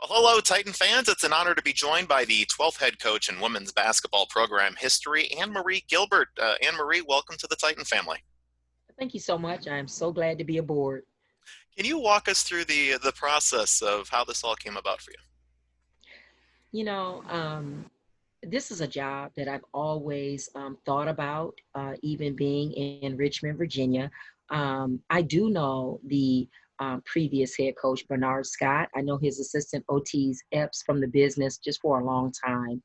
Well, hello, Titan fans. It's an honor to be joined by the 12th head coach in women's basketball program history, AnnMarie Gilbert. AnnMarie, welcome to the Titan family. Thank you so much. I'm so glad to be aboard. Can you walk us through the process of how this all came about for you? You know, this is a job that I've always thought about, even being in Richmond, Virginia. I do know the previous head coach, Bernard Scott. I know his assistant, Otis Epps, from the business just for a long time.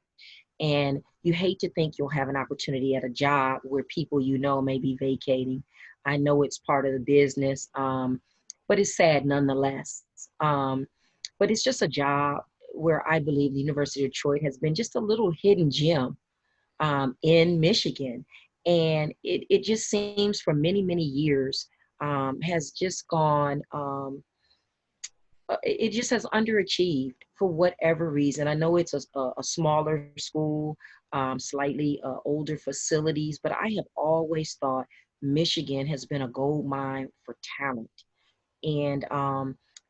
And you hate to think you'll have an opportunity at a job where people may be vacating. I know it's part of the business, but it's sad nonetheless. Um, but it's just a job where I believe the University of Detroit has been just a little hidden gem in Michigan. And it just seems for many, many years has just gone, it just has underachieved for whatever reason. I know it's a smaller school, slightly older facilities, but I have always thought Michigan has been a gold mine for talent. And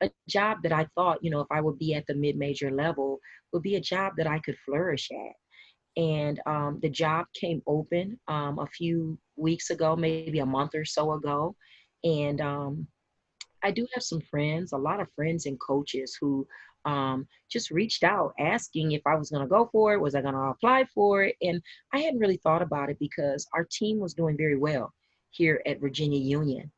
a job that I thought, if I would be at the mid-major level, would be a job that I could flourish at. And the job came open a few weeks ago, maybe a month or so ago. And I do have some friends, a lot of friends and coaches who just reached out asking if I was going to go for it, was I going to apply for it? And I hadn't really thought about it because our team was doing very well here at Virginia Union.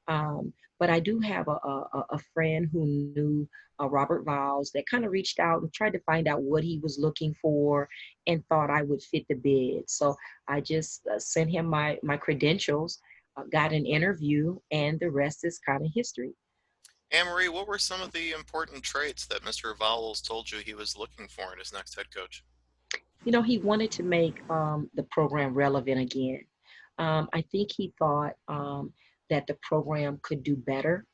But I do have a friend who knew Robert Viles that kind of reached out and tried to find out what he was looking for and thought I would fit the bid. So I just sent him my credentials, got an interview, and the rest is kind of history. AnnMarie, what were some of the important traits that Mr. Vowles told you he was looking for in his next head coach? He wanted to make the program relevant again. I think he thought that the program could do better.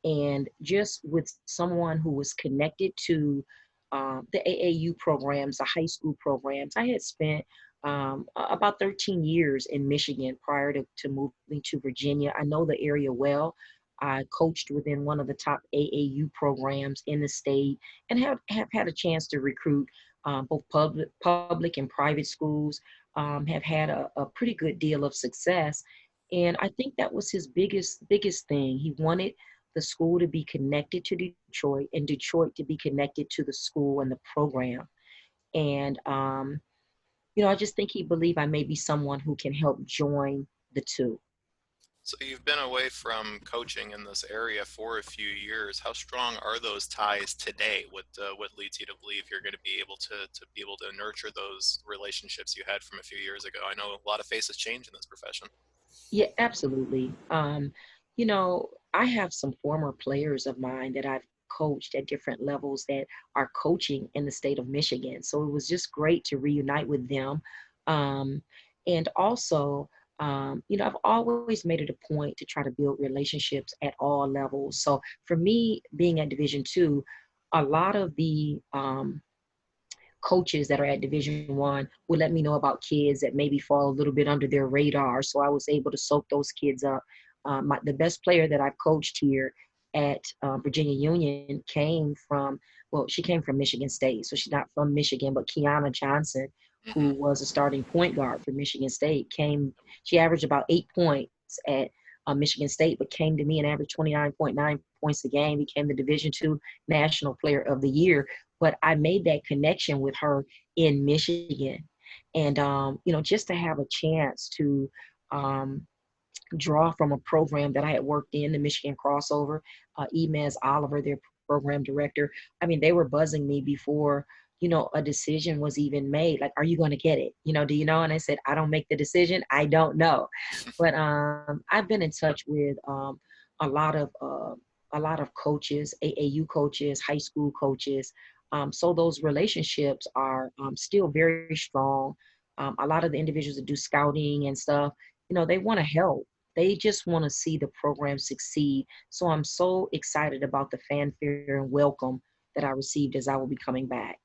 And just with someone who was connected to the AAU programs, the high school programs, I had spent about 13 years in Michigan prior to moving to Virginia. I know the area well. I coached within one of the top AAU programs in the state and have had a chance to recruit both public and private schools, have had a pretty good deal of success. And I think that was his biggest thing. He wanted the school to be connected to Detroit and Detroit to be connected to the school and the program. And, I just think he believed I may be someone who can help join the two. So you've been away from coaching in this area for a few years. How strong are those ties today? What leads you to believe you're going to be able to nurture those relationships you had from a few years ago? I know a lot of faces change in this profession. Yeah, absolutely. I have some former players of mine that I've coached at different levels that are coaching in the state of Michigan. So it was just great to reunite with them. Um, and also, I've always made it a point to try to build relationships at all levels. So for me, being at Division II, a lot of the coaches that are at Division I would let me know about kids that maybe fall a little bit under their radar. So I was able to soak those kids up. The best player that I've coached here at Virginia Union she came from Michigan State. So she's not from Michigan, but Kiana Johnson, who Hmm. was a starting point guard for Michigan State, she averaged about 8 points at Michigan State, but came to me and averaged 29.9 points a game, became the Division II National Player of the Year. But I made that connection with her in Michigan. And, just to have a chance to um, draw from a program that I had worked in, the Michigan Crossover, Emez Oliver, their program director. I mean, they were buzzing me before, a decision was even made. Like, are you going to get it? Do you know? And I said, I don't make the decision. I don't know. But I've been in touch with a lot of coaches, AAU coaches, high school coaches. So those relationships are still very strong. A lot of the individuals that do scouting and stuff, they want to help. They just want to see the program succeed. So I'm so excited about the fanfare and welcome that I received as I will be coming back.